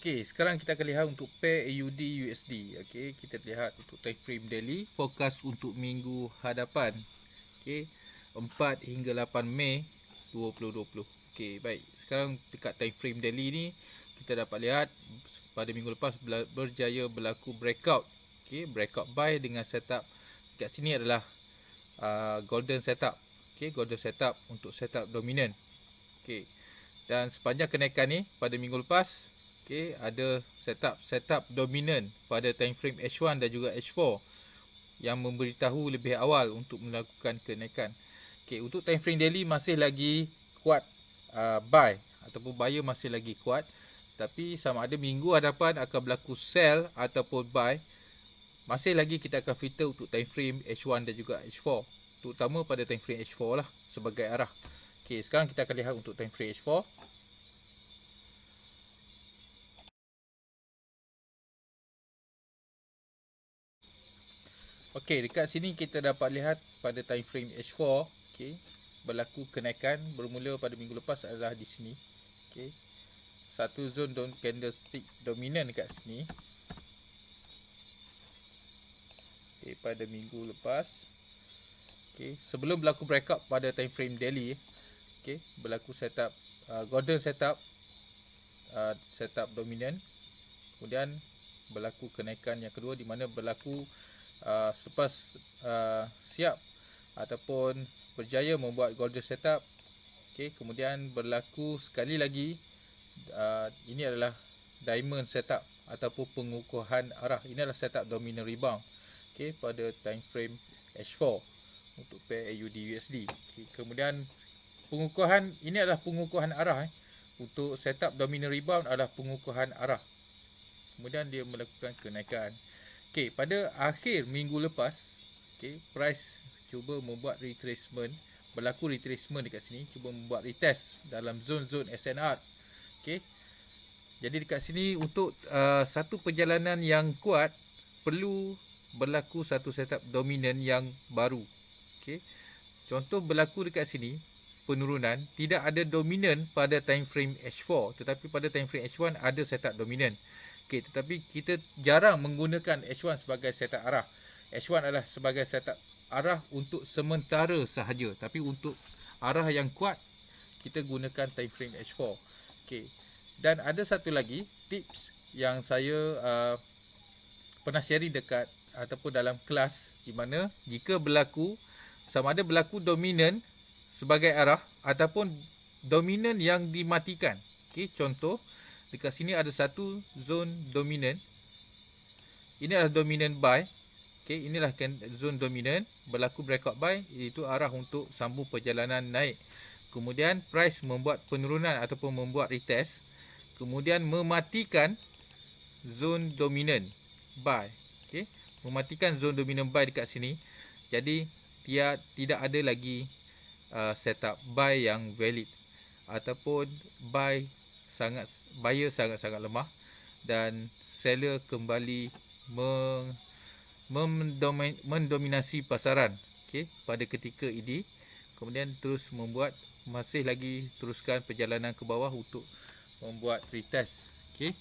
Okey, sekarang kita akan lihat untuk pair AUD USD. Okey, kita lihat untuk time frame daily, fokus untuk minggu hadapan. Okey, 4 hingga 8 Mei 2020. Okey, baik. Sekarang dekat time frame daily ni kita dapat lihat pada minggu lepas berjaya berlaku breakout. Okey, breakout buy dengan setup dekat sini adalah golden setup. Okey, golden setup untuk setup dominant. Okey. Dan sepanjang kenaikan ni pada minggu lepas, okey, ada setup dominant pada time frame H1 dan juga H4 yang memberitahu lebih awal untuk melakukan kenaikan. Okey, untuk time frame daily masih lagi kuat buy ataupun buyer masih lagi kuat, tapi sama ada minggu hadapan akan berlaku sell ataupun buy, masih lagi kita akan filter untuk time frame H1 dan juga H4, terutama pada time frame H4 lah sebagai arah. Okey, sekarang kita akan lihat untuk time frame H4. Okey, dekat sini kita dapat lihat pada time frame H4, okey, berlaku kenaikan bermula pada minggu lepas adalah di sini. Okey. Satu zone candlestick dominant dekat sini. Okey, pada minggu lepas. Okey, sebelum berlaku breakout pada time frame daily, okey, berlaku setup golden setup dominant. Kemudian berlaku kenaikan yang kedua di mana berlaku selepas siap ataupun berjaya membuat golden setup. Okey, kemudian berlaku sekali lagi ini adalah diamond setup ataupun pengukuhan arah. Ini adalah setup dominant rebound. Okey, pada time frame H4 untuk pair AUD USD. Okay, kemudian pengukuhan ini adalah pengukuhan arah untuk setup dominant rebound adalah pengukuhan arah. Kemudian dia melakukan kenaikan. Okey, pada akhir minggu lepas, okey, price cuba membuat retracement, berlaku retracement dekat sini, cuba membuat retest dalam zone-zone SNR. Okey. Jadi dekat sini untuk satu perjalanan yang kuat perlu berlaku satu setup dominant yang baru. Okey. Contoh berlaku dekat sini penurunan, tidak ada dominant pada time frame H4, tetapi pada time frame H1 ada setup dominant. Okey, tetapi kita jarang menggunakan H1 sebagai setup arah. H1 adalah sebagai setup arah untuk sementara sahaja, tapi untuk arah yang kuat kita gunakan time frame H4. Okey. Dan ada satu lagi tips yang saya pernah sharing dekat ataupun dalam kelas, di mana jika berlaku sama ada berlaku dominant sebagai arah ataupun dominant yang dimatikan. Okey, contoh dekat sini ada satu zone dominant. Ini adalah dominant buy. Okey, inilah zone dominant, berlaku breakout buy, iaitu arah untuk sambung perjalanan naik. Kemudian price membuat penurunan ataupun membuat retest, kemudian mematikan zone dominant buy. Okey, mematikan zone dominant buy dekat sini. Jadi dia tidak ada lagi setup buy yang valid ataupun buyer sangat-sangat lemah dan seller kembali mendominasi pasaran, okey, pada ketika ini. Kemudian terus masih lagi teruskan perjalanan ke bawah untuk membuat retest. Okey.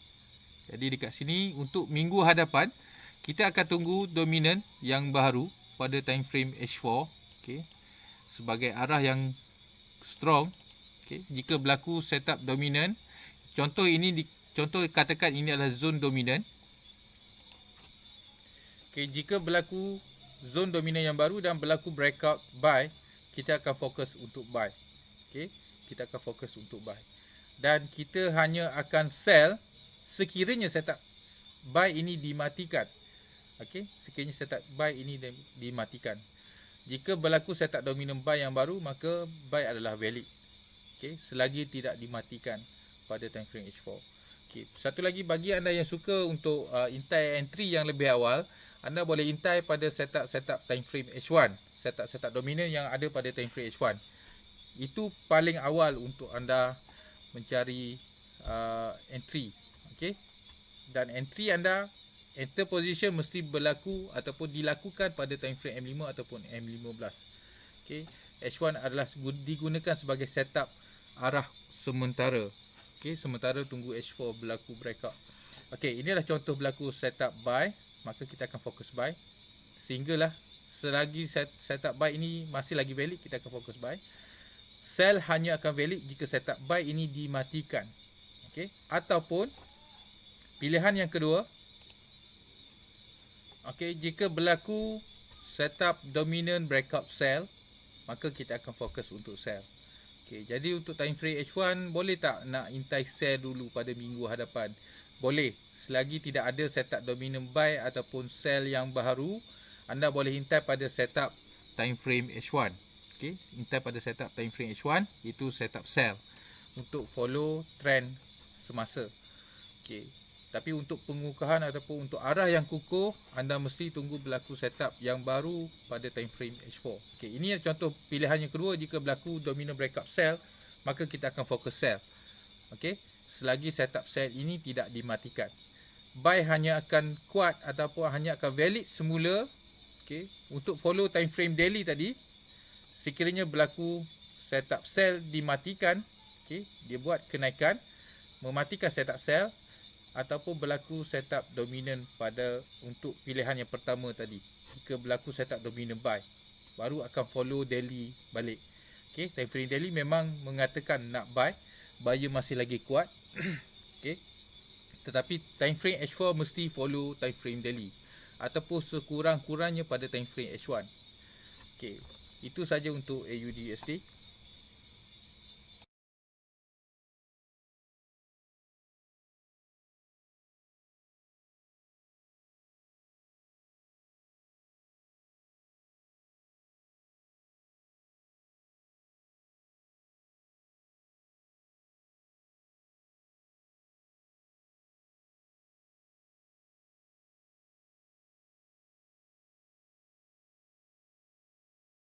Jadi dekat sini untuk minggu hadapan kita akan tunggu dominant yang baru pada time frame H4, okey, sebagai arah yang strong. Okey, jika berlaku setup dominant, contoh katakan ini adalah zone dominant. Okey, jika berlaku zone dominant yang baru dan berlaku breakout buy, kita akan fokus untuk buy. Okey, kita akan fokus untuk buy. Dan kita hanya akan sell sekiranya setup buy ini dimatikan. Okey, sekiranya setup buy ini dimatikan. Jika berlaku setup dominant buy yang baru, maka buy adalah valid. Okey, selagi tidak dimatikan pada time frame H4. Okey, satu lagi bagi anda yang suka untuk intai entry yang lebih awal, anda boleh intai pada setup time frame H1, setup dominant yang ada pada time frame H1. Itu paling awal untuk anda mencari entry. Okey. Dan entry anda, enter position mesti berlaku ataupun dilakukan pada time frame M5 ataupun M15. Okey, H1 adalah digunakan sebagai setup arah sementara. Okey, sementara tunggu H4 berlaku breakout. Okey, inilah contoh berlaku setup buy, maka kita akan fokus buy. Sehinggalah selagi setup buy ini masih lagi valid, kita akan fokus buy. Sell hanya akan valid jika setup buy ini dimatikan. Okey, ataupun pilihan yang kedua, okey, jika berlaku setup dominant breakout sell, maka kita akan fokus untuk sell. Okey, jadi untuk time frame H1 boleh tak nak intai sell dulu pada minggu hadapan? Boleh, selagi tidak ada setup dominant buy ataupun sell yang baru, anda boleh intai pada setup time frame H1. Okey, intai pada setup time frame H1, itu setup sell untuk follow trend semasa. Okey, tapi untuk pengukuhan ataupun untuk arah yang kukuh, anda mesti tunggu berlaku setup yang baru pada time frame H4. Okey, ini contoh pilihan yang kedua. Jika berlaku dominant breakout sell, maka kita akan fokus sell. Okey, selagi setup sell ini tidak dimatikan. Buy hanya akan kuat ataupun hanya akan valid semula, okey, untuk follow time frame daily tadi. Sekiranya berlaku setup sell dimatikan, okey, dia buat kenaikan, mematikan setup sell, ataupun berlaku setup dominant pada untuk pilihan yang pertama tadi. Jika berlaku setup dominant buy, baru akan follow daily balik. Okey, time frame daily memang mengatakan nak buy, buyer masih lagi kuat. Okey, tetapi time frame H4 mesti follow time frame daily ataupun sekurang-kurangnya pada time frame H1. Okey, itu saja untuk AUD USD.